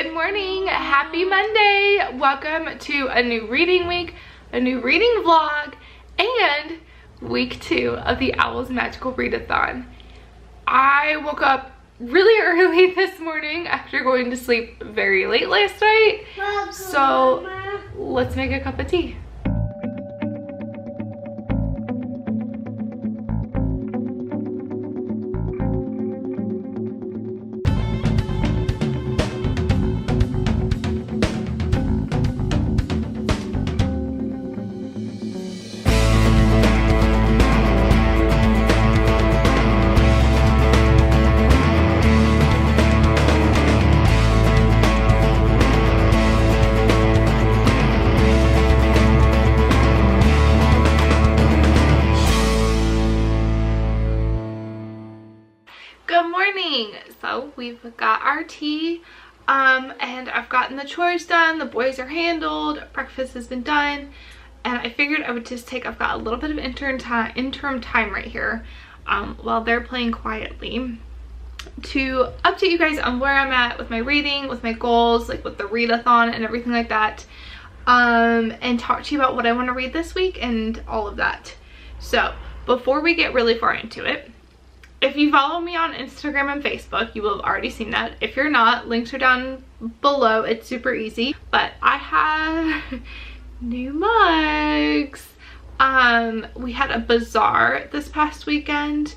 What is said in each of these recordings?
Good morning, happy Monday. Welcome to a new reading week, a new reading vlog, and week 2 of the O.W.L.S magical readathon. I woke up really early this morning after going to sleep very late last night. So let's make a cup of tea. Good morning. So we've got our tea and I've gotten the chores done, the boys are handled, breakfast has been done, and I figured I would just take, I've got a little bit of interim time right here while they're playing quietly to update you guys on where I'm at with my reading, with my goals, like with the readathon and everything like that, and talk to you about what I want to read this week and all of that. So before we get really far into it, if you follow me on Instagram and Facebook, you will have already seen that. If you're not, links are down below. It's super easy. But I have new mugs. We had a bazaar this past weekend,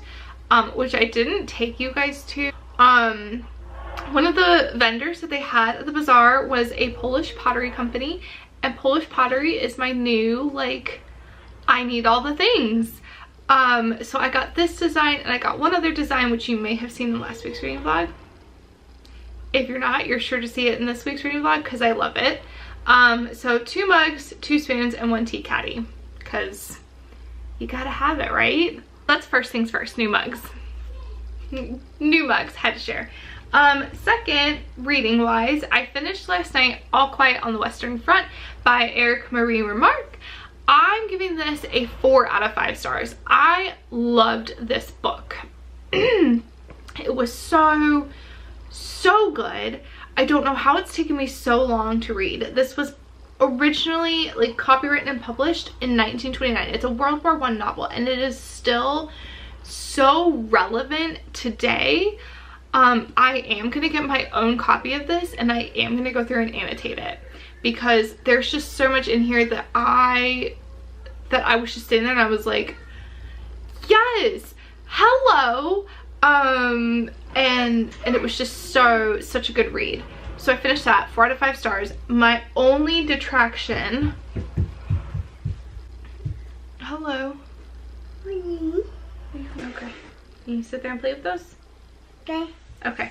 which I didn't take you guys to. One of the vendors that they had at the bazaar was a Polish pottery company. And Polish pottery is my new, like, I need all the things. So I got this design and I got one other design which you may have seen in last week's reading vlog. If you're not, you're sure to see it in this week's reading vlog because I love it. So 2 mugs, 2 spoons, and 1 tea caddy because you gotta have it, right? That's first things first, new mugs. New mugs, had to share. Second, reading wise, I finished last night All Quiet on the Western Front by Eric Marie Remarque. I'm giving this a 4 out of 5 stars. I loved this book. It was so good. I don't know how it's taken me so long to read. This was originally like copywritten and published in 1929. It's a World War I novel and it is still so relevant today. I am gonna get my own copy of this and I am gonna go through and annotate it, because there's just so much in here that I was just sitting there and I was like, yes, hello. And it was just such a good read. So I finished that, 4 out of 5 stars. My only detraction, hello. Okay, you sit there and play with those? Okay.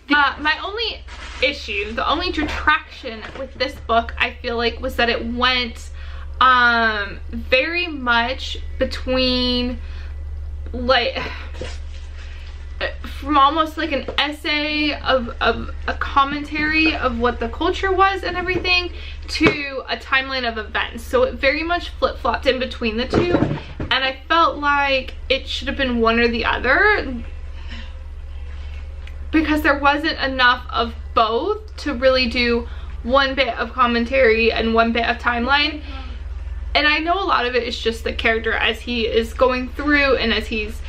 My only issue, the only detraction with this book, I feel like, was that it went very much between, like, from almost like an essay of a commentary of what the culture was and everything to a timeline of events. So it very much flip-flopped in between the two, and I felt like it should have been one or the other, because there wasn't enough of both to really do one bit of commentary and one bit of timeline. And I know a lot of it is just the character as he is going through and as he's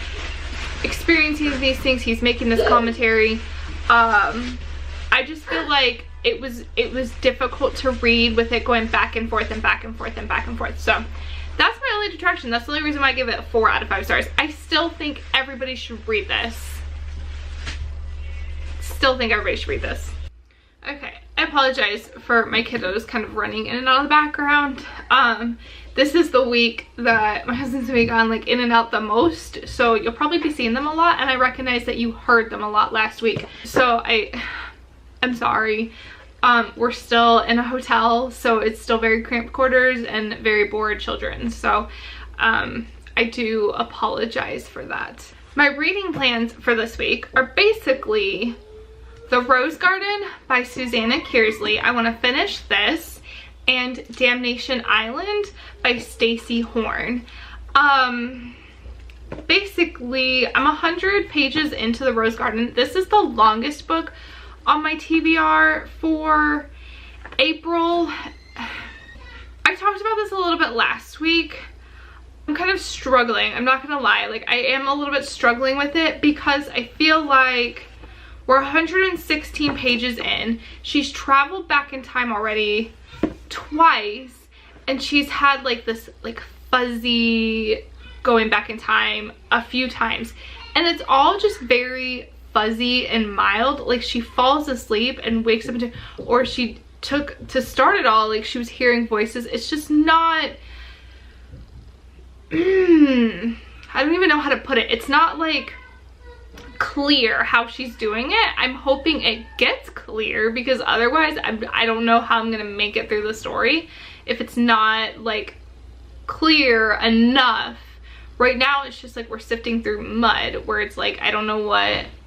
experiencing these things, he's making this commentary. I just feel like it was difficult to read with it going back and forth and back and forth and back and forth. So that's my only detraction. That's the only reason why I give it a 4 out of 5 stars. I still think everybody should read this. Okay, I apologize for my kiddos kind of running in and out of the background. This is the week that my husband's gonna be gone, like, in and out the most, so you'll probably be seeing them a lot, and I recognize that you heard them a lot last week, so I'm sorry. We're still in a hotel, so it's still very cramped quarters and very bored children, so I do apologize for that. My reading plans for this week are basically The Rose Garden by Susanna Kearsley. I want to finish this, and Damnation Island by Stacey Horn. Basically, I'm 100 pages into The Rose Garden. This is the longest book on my TBR for April. I talked about this a little bit last week. I'm kind of struggling, I'm not gonna lie. Like, I am a little bit struggling with it because I feel like we're 116 pages in. She's traveled back in time already twice, and she's had like this like fuzzy going back in time a few times, and it's all just very fuzzy and mild. Like, she falls asleep and wakes up into, or she took to start it all, like she was hearing voices. It's just not I don't even know how to put it. It's not like clear how she's doing it. I'm hoping it gets clear, because otherwise I don't know how I'm gonna make it through the story if it's not like clear enough. Right now it's just like we're sifting through mud, where it's like I don't know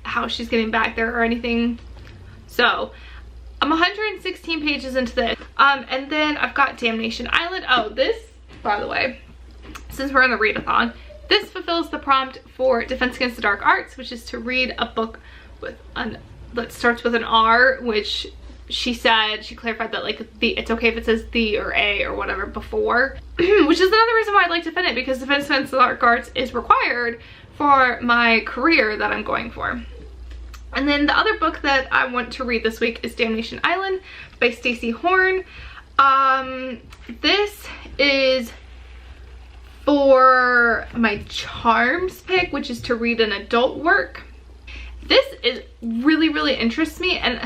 how she's getting back there or anything. So I'm 116 pages into this, and then I've got Damnation Island. Oh, this, by the way, since we're in the readathon, this fulfills the prompt for Defense Against the Dark Arts, which is to read a book with that starts with an R, which she clarified that like it's okay if it says the or a or whatever before, which is another reason why I'd like to defend it, because Defense Against the Dark Arts is required for my career that I'm going for. And then the other book that I want to read this week is Damnation Island by Stacey Horn. This is for my charms pick, which is to read an adult work. This is really interests me, and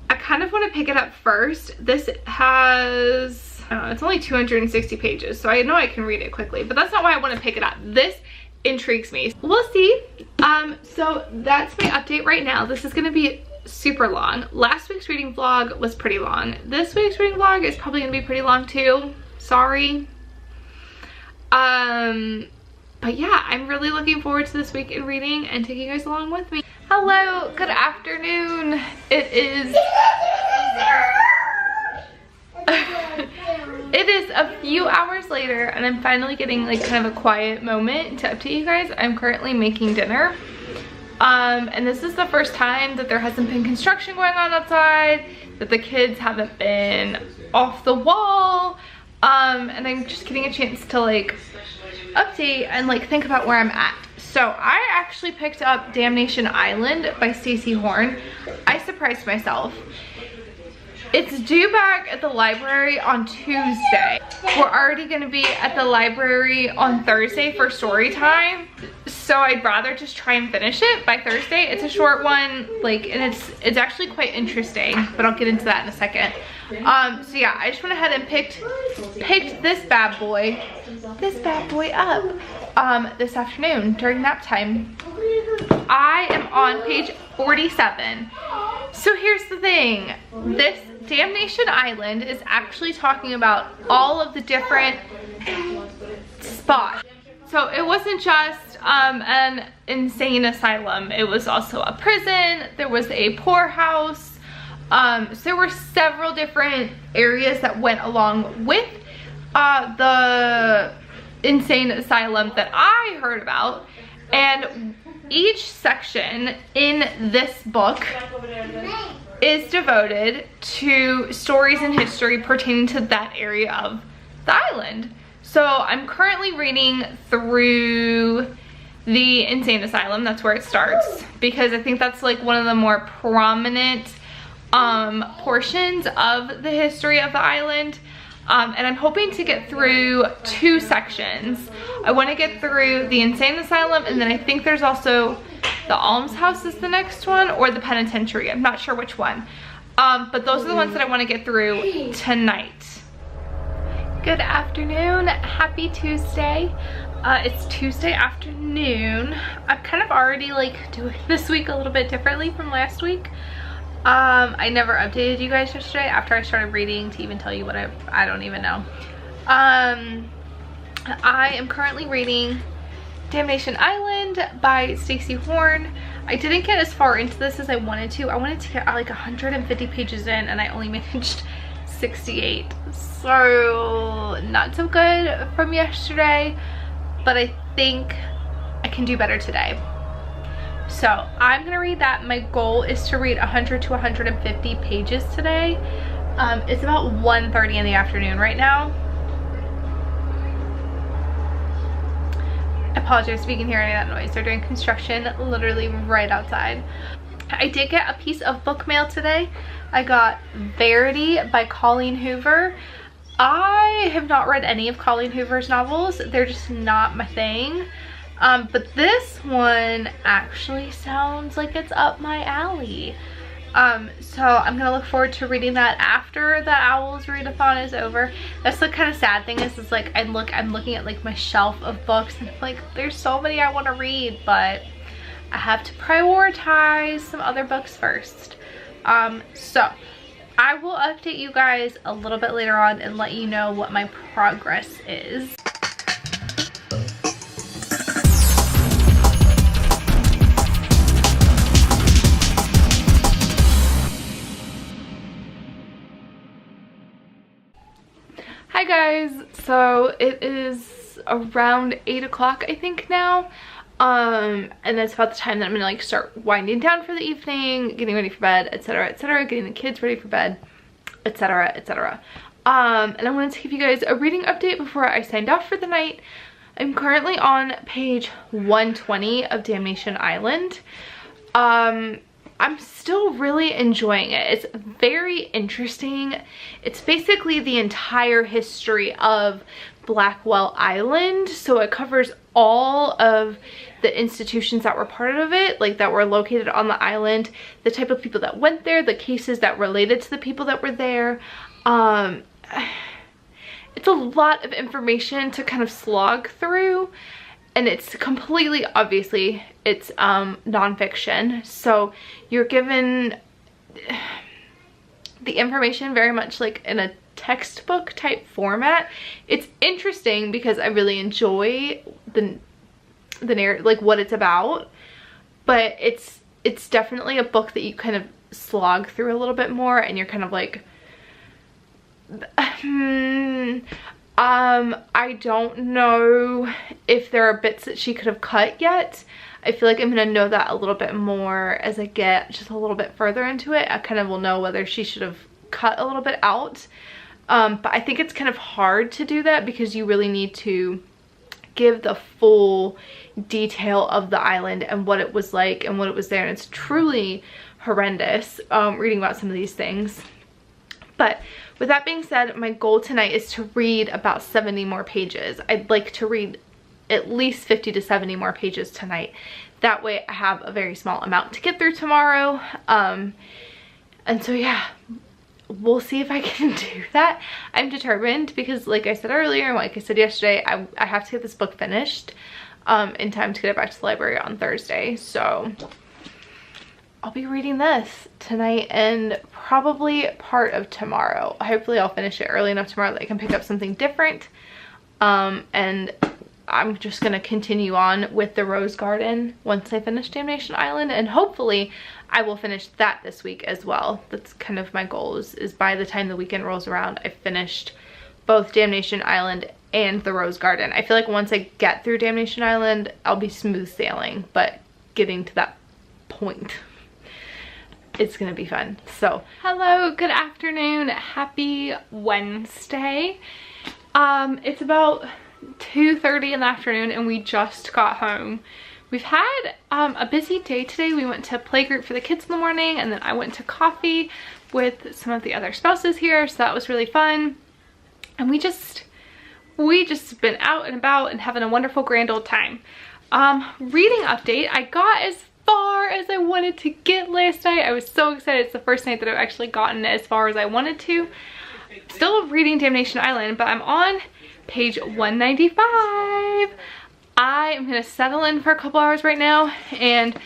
I kind of want to pick it up first. This has, I don't know, it's only 260 pages, so I know I can read it quickly, but that's not why I want to pick it up. This intrigues me. We'll see. So that's my update right now. This is going to be super long. Last week's reading vlog was pretty long. This week's reading vlog is probably going to be pretty long too. Sorry. But yeah, I'm really looking forward to this week in reading and taking you guys along with me. Hello, good afternoon. It is it is a few hours later, and I'm finally getting like kind of a quiet moment to update you guys. I'm currently making dinner. And this is the first time that there hasn't been construction going on outside, that the kids haven't been off the wall. And I'm just getting a chance to like update and like think about where I'm at. So I actually picked up Damnation Island by Stacey Horn. I surprised myself. It's due back at the library on Tuesday. We're already gonna be at the library on Thursday for story time. So I'd rather just try and finish it by Thursday. It's a short one, like, and it's actually quite interesting, but I'll get into that in a second. So yeah, I just went ahead and picked this bad boy up this afternoon during nap time. I am on page 47. So here's the thing. This Damnation Island is actually talking about all of the different spots. So it wasn't just an insane asylum. It was also a prison. There was a poorhouse. So there were several different areas that went along with the insane asylum that I heard about. And each section in this book is devoted to stories and history pertaining to that area of the island. So I'm currently reading through the insane asylum. That's where it starts, because I think that's like one of the more prominent portions of the history of the island. And I'm hoping to get through 2 sections. I want to get through the insane asylum, and then I think there's also the almshouse is the next one, or the penitentiary. I'm not sure which one. But those are the ones that I want to get through tonight. Good afternoon, happy Tuesday. It's Tuesday afternoon. I'm kind of already like doing this week a little bit differently from last week. I never updated you guys yesterday after I started reading to even tell you what I don't even know. I am currently reading Damnation Island by Stacey Horn. I didn't get as far into this as I wanted to. I wanted to get like 150 pages in, and I only managed 68. So not so good from yesterday, but I think I can do better today. So I'm gonna read that. My goal is to read 100 to 150 pages today. It's about 1:30 in the afternoon right now. I apologize if you can hear any of that noise. They're doing construction literally right outside. I did get a piece of book mail today. I got Verity by Colleen Hoover. I have not read any of Colleen Hoover's novels. They're just not my thing. But this one actually sounds like it's up my alley. So I'm gonna look forward to reading that after the O.W.L.S readathon is over. That's the kind of sad thing is like I'm looking at like my shelf of books and like there's so many I want to read, but I have to prioritize some other books first. So I will update you guys a little bit later on and let you know what my progress is. Hi guys, so it is around 8 o'clock I think now. And that's about the time that I'm gonna like start winding down for the evening, getting ready for bed, etc, etc, getting the kids ready for bed, etc, etc. And I wanted to give you guys a reading update before I signed off for the night. I'm currently on page 120 of Damnation Island. I'm still really enjoying it. It's very interesting. It's basically the entire history of Blackwell Island. So it covers all of the institutions that were part of it, like that were located on the island, the type of people that went there, the cases that related to the people that were there. It's a lot of information to kind of slog through. And it's completely, obviously, it's nonfiction. So you're given the information very much like in a textbook type format. It's interesting because I really enjoy the narrative, like what it's about. But it's definitely a book that you kind of slog through a little bit more and you're kind of like, I don't know if there are bits that she could have cut yet. I feel like I'm gonna know that a little bit more as I get just a little bit further into it. I kind of will know whether she should have cut a little bit out. But I think it's kind of hard to do that because you really need to give the full detail of the island and what it was like and what it was there. And it's truly horrendous reading about some of these things. But with that being said, my goal tonight is to read about 70 more pages. I'd like to read at least 50 to 70 more pages tonight. That way I have a very small amount to get through tomorrow. And so yeah, we'll see if I can do that. I'm determined because like I said earlier, and like I said yesterday, I have to get this book finished in time to get it back to the library on Thursday. So I'll be reading this tonight and probably part of tomorrow. Hopefully I'll finish it early enough tomorrow that I can pick up something different. And I'm just going to continue on with the Rose Garden once I finish Damnation Island. And hopefully I will finish that this week as well. That's kind of my goal is by the time the weekend rolls around, I've finished both Damnation Island and the Rose Garden. I feel like once I get through Damnation Island, I'll be smooth sailing. But getting to that point, it's gonna be fun. So hello, good afternoon, happy Wednesday. It's about 2:30 in the afternoon and we just got home. We've had a busy day today. We went to playgroup for the kids in the morning and then I went to coffee with some of the other spouses here, so that was really fun. And we just been out and about and having a wonderful grand old time. Reading update, I got as far as I wanted to get last night. I was so excited. It's the first night that I've actually gotten as far as I wanted to. Still reading Damnation Island, but I'm on page 195. I am gonna settle in for a couple hours right now and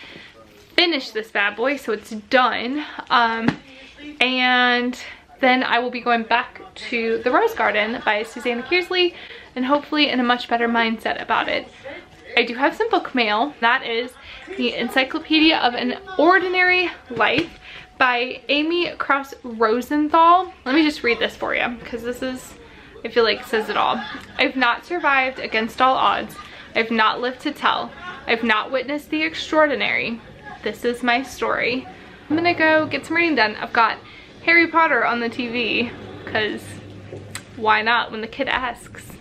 finish this bad boy so it's done. And then I will be going back to The Rose Garden by Susanna Kearsley and hopefully in a much better mindset about it. I do have some book mail. That is the Encyclopedia of an Ordinary Life by Amy Krauss Rosenthal. Let me just read this for you because this is, I feel like, says it all. I've not survived against all odds. I've not lived to tell. I've not witnessed the extraordinary. this is my story. I'm gonna go get some reading done. I've got Harry Potter on the TV, because why not when the kid asks?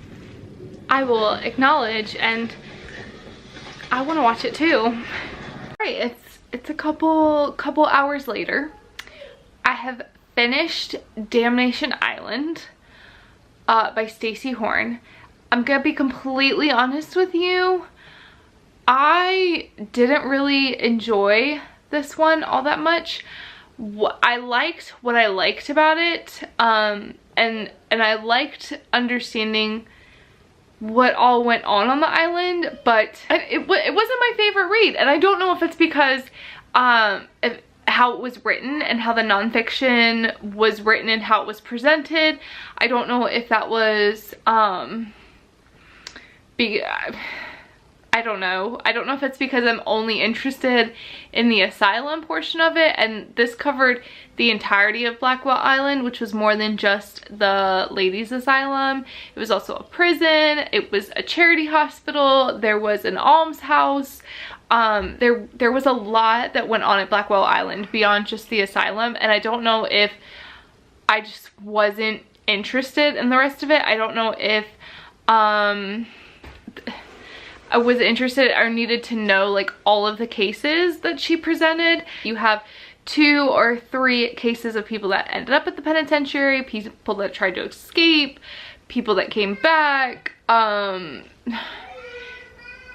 I will acknowledge, and I want to watch it too. All right, it's a couple hours later. I have finished Damnation Island by Stacey Horn. I'm gonna be completely honest with you. I didn't really enjoy this one all that much. I liked what I liked about it, and I liked understanding what all went on the island, but it wasn't my favorite read, and I don't know if it's because if how it was written and how the nonfiction was written and how it was presented. I don't know if that was I don't know if it's because I'm only interested in the asylum portion of it, and this covered the entirety of Blackwell Island, which was more than just the ladies' asylum. It was also a prison, it was a charity hospital, there was an almshouse. There was a lot that went on at Blackwell Island beyond just the asylum, and I don't know if I just wasn't interested in the rest of it. I don't know if I was interested or needed to know like all of the cases that she presented. You have 2 or 3 cases of people that ended up at the penitentiary, people that tried to escape, people that came back,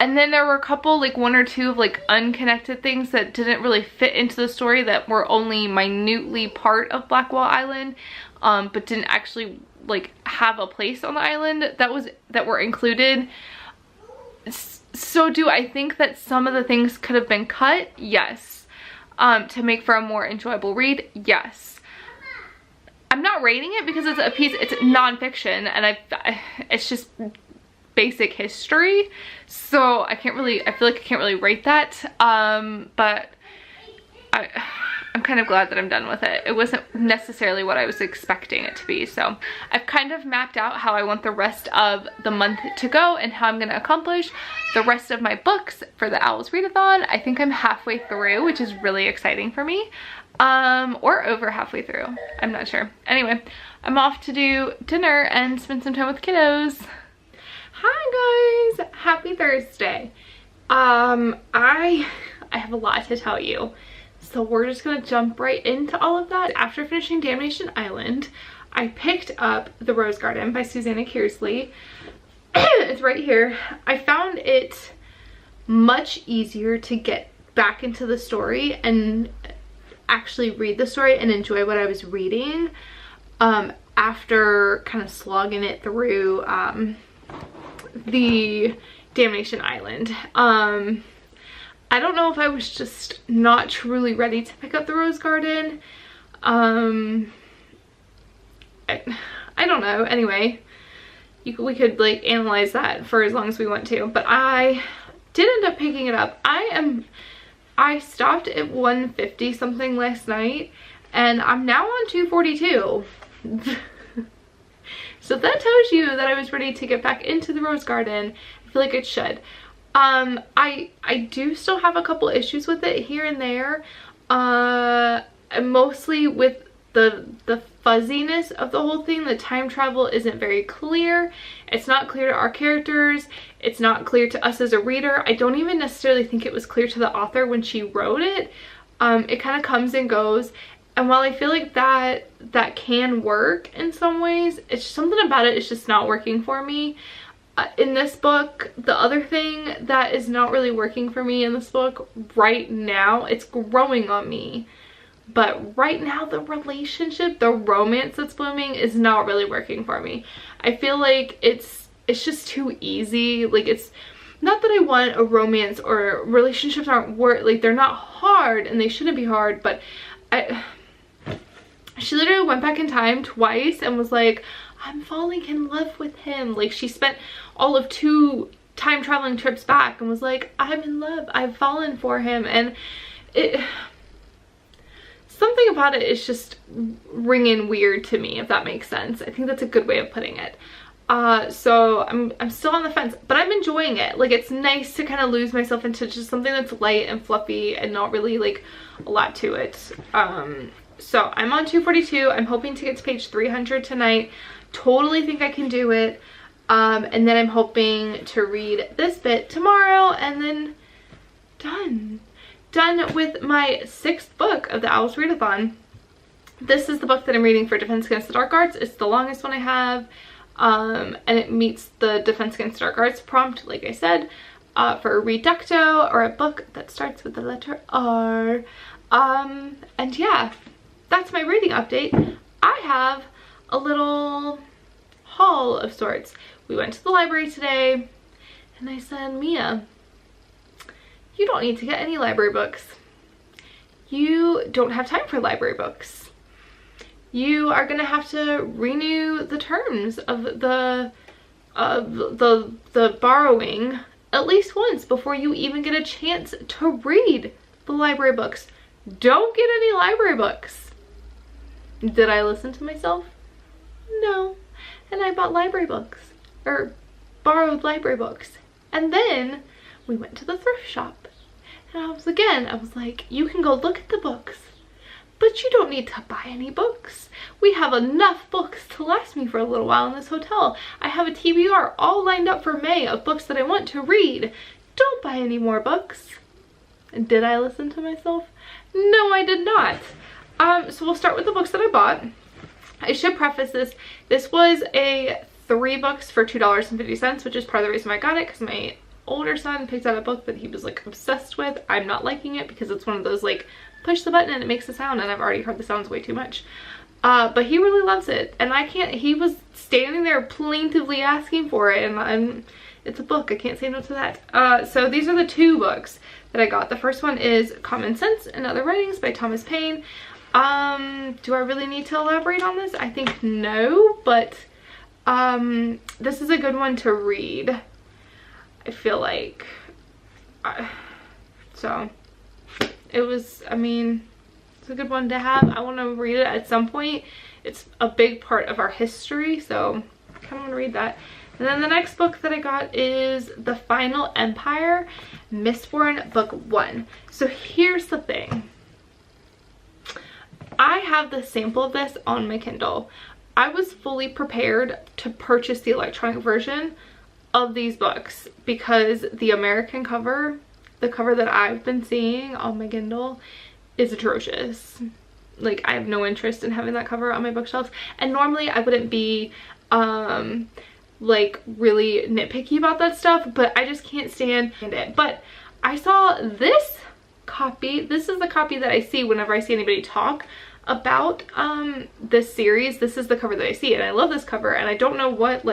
and then there were a couple, like 1 or 2 of like unconnected things that didn't really fit into the story, that were only minutely part of Blackwell Island, but didn't actually like have a place on the island that were included. So do I think that some of the things could have been cut? Yes. To make for a more enjoyable read? Yes. I'm not rating it because it's it's nonfiction, and it's just basic history, so I feel like I can't really rate that, but I'm kind of glad that I'm done with it. It wasn't necessarily what I was expecting it to be, so I've kind of mapped out how I want the rest of the month to go and how I'm going to accomplish the rest of my books for the O.W.L.S readathon. I think I'm halfway through, which is really exciting for me, or over halfway through, I'm not sure. Anyway, I'm off to do dinner and spend some time with the kiddos. Hi guys, happy Thursday. I have a lot to tell you, so we're just gonna jump right into all of that. After finishing Damnation Island, I picked up The Rose Garden by Susanna Kearsley. It's right here. I found it much easier to get back into the story and actually read the story and enjoy what I was reading after kind of slogging it through the Damnation Island. I don't know if I was just not truly ready to pick up The Rose Garden. I don't know. Anyway, we could like analyze that for as long as we want to, but I did end up picking it up. I stopped at 150 something last night, and I'm now on 242. So that tells you that I was ready to get back into The Rose Garden. I feel like it should. I do still have a couple issues with it here and there, mostly with the fuzziness of the whole thing. The time travel isn't very clear. It's not clear to our characters. It's not clear to us as a reader. I don't even necessarily think it was clear to the author when she wrote it. It kind of comes and goes. And while I feel like that can work in some ways, it's something about it is just not working for me. In this book, the other thing that is not really working for me in this book right now, it's growing on me, but right now the relationship, the romance that's blooming is not really working for me. I feel like it's just too easy. Like, it's not that I want a romance, or relationships aren't like, they're not hard and they shouldn't be hard, but she literally went back in time twice and was like, I'm falling in love with him. Like, she spent all of 2 time traveling trips back and was like, I'm in love, I've fallen for him. And something about it is just ringing weird to me, if that makes sense. I think that's a good way of putting it. So I'm still on the fence, but I'm enjoying it. Like, it's nice to kind of lose myself into just something that's light and fluffy and not really like a lot to it. So I'm on 242. I'm hoping to get to page 300 tonight. Totally think I can do it. And then I'm hoping to read this bit tomorrow, and then done with my 6th book of the O.W.L.S Readathon. This is the book that I'm reading for Defense Against the Dark Arts. It's the longest one I have, and it meets the Defense Against the Dark Arts prompt, like I said, for a reducto, or a book that starts with the letter R. And yeah, that's my reading update. I have a little haul of sorts. We went to the library today, and I said, Mia, you don't need to get any library books. You don't have time for library books. You are gonna have to renew the terms of the borrowing at least once before you even get a chance to read the library books. Don't get any library books. Did I listen to myself? No. And I bought library books, or borrowed library books. And then we went to the thrift shop. And I was like, you can go look at the books, but you don't need to buy any books. We have enough books to last me for a little while in this hotel. I have a TBR all lined up for May of books that I want to read. Don't buy any more books. And did I listen to myself? No, I did not. So we'll start with the books that I bought. I should preface this. This was a 3 books for $2.50, which is part of the reason I got it, because my older son picked out a book that he was like obsessed with. I'm not liking it because it's one of those like push the button and it makes a sound, and I've already heard the sounds way too much. But he really loves it, and I can't, he was standing there plaintively asking for it, and it's a book, I can't say no to that. So these are the 2 books that I got. The first one is Common Sense and Other Writings by Thomas Paine. Do I really need to elaborate on this? I think no, but this is a good one to read, I feel like. So it was, I mean, it's a good one to have. I want to read it at some point. It's a big part of our history, so I kind of want to read that. And then the next book that I got is The Final Empire, Mistborn Book 1. So here's the thing. I have the sample of this on my Kindle. I was fully prepared to purchase the electronic version of these books because the American cover, the cover that I've been seeing on my Kindle, is atrocious. Like, I have no interest in having that cover on my bookshelves, and normally I wouldn't be like really nitpicky about that stuff, but I just can't stand it. But I saw this copy. This is the copy that I see whenever I see anybody talk about this series. This is the cover that I see, and I love this cover, and I don't know what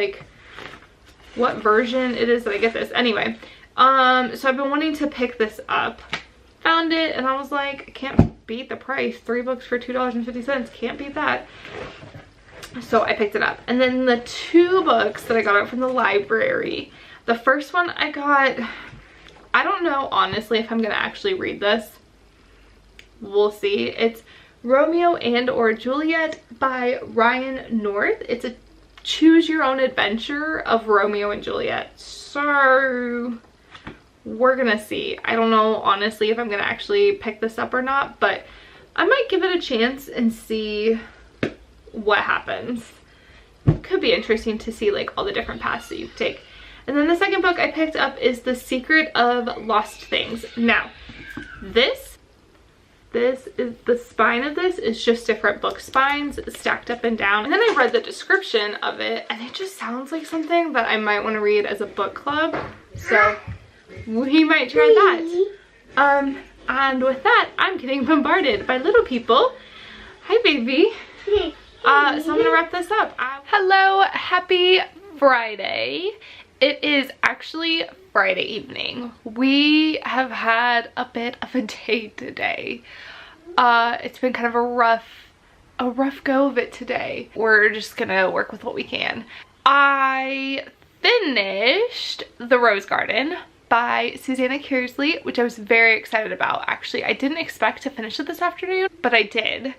version it is that I get this. Anyway, so I've been wanting to pick this up. Found it, and I was like, can't beat the price. 3 books for $2.50. Can't beat that. So I picked it up. And then the 2 books that I got out from the library. The first one I got, I don't know honestly if I'm gonna actually read this. We'll see. It's Romeo and or Juliet by Ryan North. It's a choose your own adventure of Romeo and Juliet. So we're gonna see. I don't know honestly if I'm gonna actually pick this up or not, but I might give it a chance and see what happens. Could be interesting to see like all the different paths that you could take. And then the second book I picked up is The Secret of Lost Things. Now, this is the spine of this is just different book spines stacked up and down. And then I read the description of it, and it just sounds like something that I might want to read as a book club. So we might try that. And with that, I'm getting bombarded by little people. Hi, baby. So I'm gonna wrap this up. Hello, happy Friday. It is actually Friday evening. We have had a bit of a day today. It's been kind of a rough go of it today. We're just gonna work with what we can. I finished The Rose Garden by Susanna Kearsley, which I was very excited about. Actually, I didn't expect to finish it this afternoon, but I did.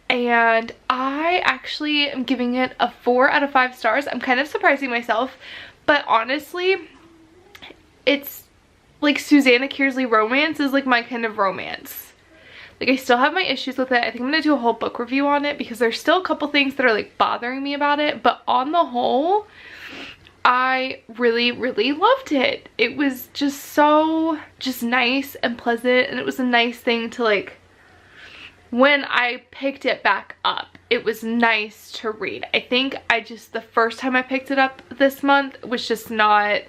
and I actually am giving it a 4 out of 5 stars. I'm kind of surprising myself, but honestly, it's like Susanna Kearsley romance is like my kind of romance. Like, I still have my issues with it. I think I'm gonna do a whole book review on it because there's still a couple things that are like bothering me about it, but on the whole, I really loved it. It was just so nice and pleasant, and it was a nice thing to like, when I picked it back up, it was nice to read. I think the first time I picked it up this month was just not,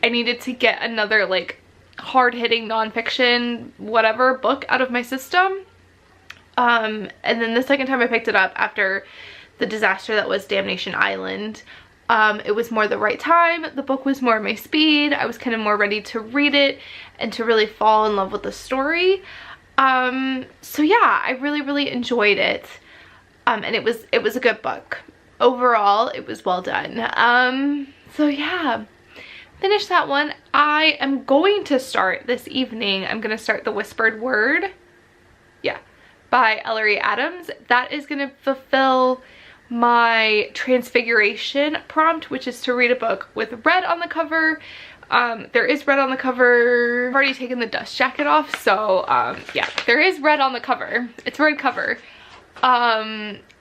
I needed to get another like hard-hitting nonfiction whatever book out of my system. And then the second time I picked it up after the disaster that was Damnation Island, it was more the right time. The book was more my speed. I was kind of more ready to read it and to really fall in love with the story. So yeah, I really enjoyed it. And it was a good book. Overall, it was well done. So yeah, finished that one. I am going to start this evening. I'm going to start The Whispered Word. Yeah, by Ellery Adams. That is going to fulfill my Transfiguration prompt, which is to read a book with red on the cover. There is red on the cover. I've already taken the dust jacket off, so yeah, there is red on the cover. It's a red cover.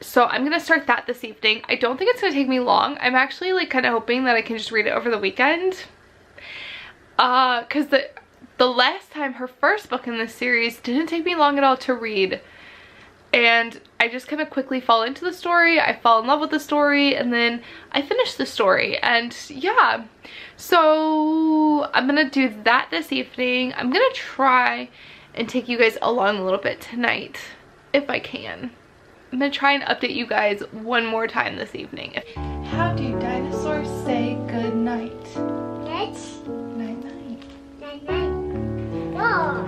So I'm gonna start that this evening. I don't think it's gonna take me long. I'm actually like kind of hoping that I can just read it over the weekend. Cause the last time, her first book in this series, didn't take me long at all to read. And I just kind of quickly fall into the story. I fall in love with the story, and then I finish the story. And yeah, so I'm gonna do that this evening. I'm gonna try and take you guys along a little bit tonight if I can. I'm gonna try and update you guys one more time this evening. How do dinosaurs say good night? Let's Night night. go.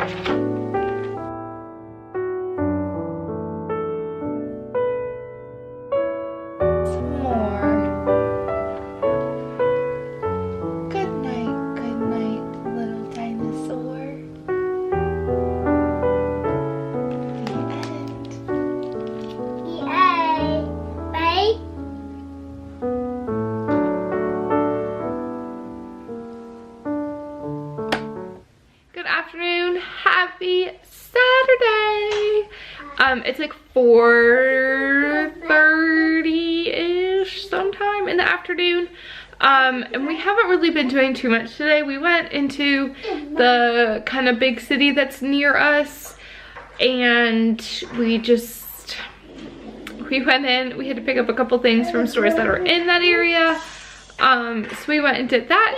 It's like 4:30-ish sometime in the afternoon. And we haven't really been doing too much today. We went into the kind of big city that's near us, and we went in. We had to pick up a couple things from stores that are in that area. So we went and did that.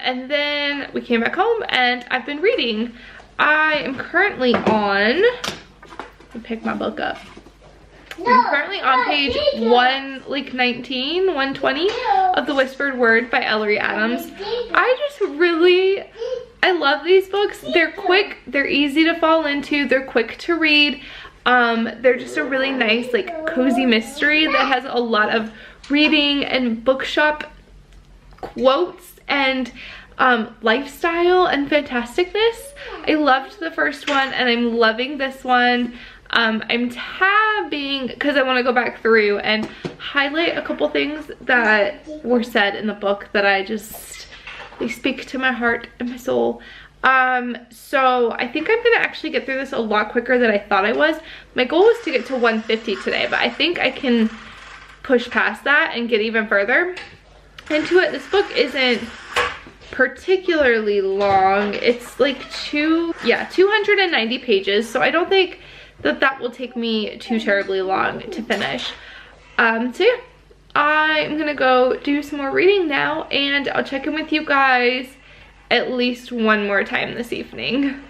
And then we came back home, and I've been reading. I am currently on, let me pick my book up. I'm currently on page 120 of The Whispered Word by Ellery Adams. I love these books. They're quick, they're easy to fall into, they're quick to read. They're just a really nice, like, cozy mystery that has a lot of reading and bookshop quotes and lifestyle and fantasticness. I loved the first one, and I'm loving this one. I'm tabbing because I want to go back through and highlight a couple things that were said in the book that they speak to my heart and my soul. So I think I'm gonna actually get through this a lot quicker than I thought I was. My goal was to get to 150 today, but I think I can push past that and get even further into it. This book isn't particularly long. It's like 290 pages, so I don't think that will take me too terribly long to finish. So yeah, I'm gonna go do some more reading now, and I'll check in with you guys at least one more time this evening.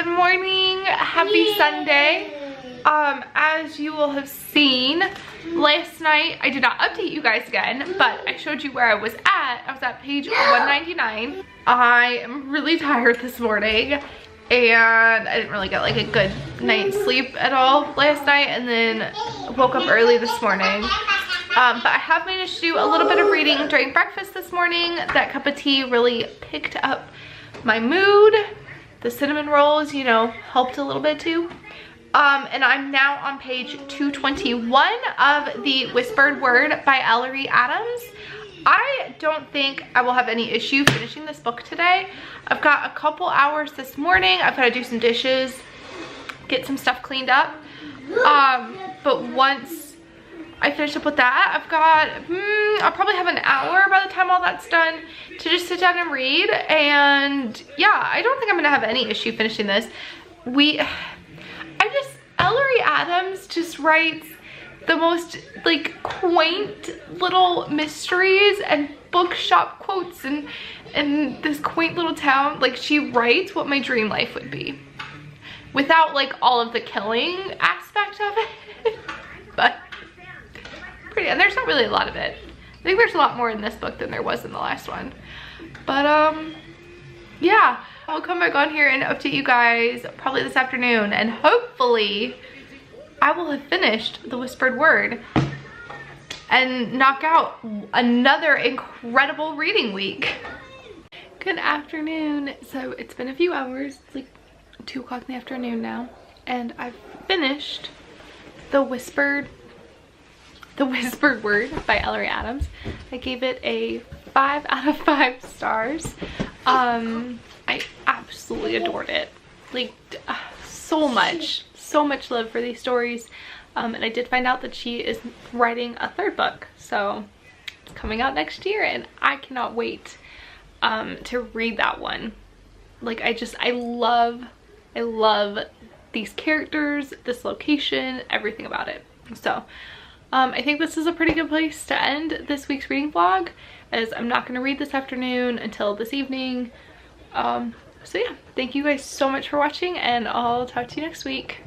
good morning. Happy Sunday. As you will have seen, last night I did not update you guys again, but I showed you where I was at. I was at page 199. I am really tired this morning, and I didn't really get like a good night's sleep at all last night, and then woke up early this morning. But I have managed to do a little bit of reading during breakfast this morning. That cup of tea really picked up my mood. The cinnamon rolls, you know, helped a little bit too. And I'm now on page 221 of The Whispered Word by Readathon. I don't think I will have any issue finishing this book today. I've got a couple hours this morning. I've got to do some dishes, get some stuff cleaned up. But once I finish up with that, I've got, I'll probably have an hour by the time all that's done to just sit down and read. And yeah, I don't think I'm gonna have any issue finishing this. Readathon just writes the most like quaint little mysteries and bookshop quotes and this quaint little town. Like, she writes what my dream life would be without like all of the killing aspect of it. But pretty, and there's not really a lot of it. I think there's a lot more in this book than there was in the last one. But yeah, I'll come back on here and update you guys probably this afternoon, and hopefully I will have finished The Whispered Word and knock out another incredible reading week. Good afternoon. So it's been a few hours. It's like 2 o'clock in the afternoon now, and I've finished The Whispered Word by Readathon. I gave it a 5 out of 5 stars. I absolutely adored it. Like, so much love for these stories. And I did find out that she is writing a 3rd book, so it's coming out next year, and I cannot wait to read that one. Like, I love these characters, this location, everything about it. So I think this is a pretty good place to end this week's reading vlog, as I'm not going to read this afternoon until this evening. So yeah, thank you guys so much for watching, and I'll talk to you next week.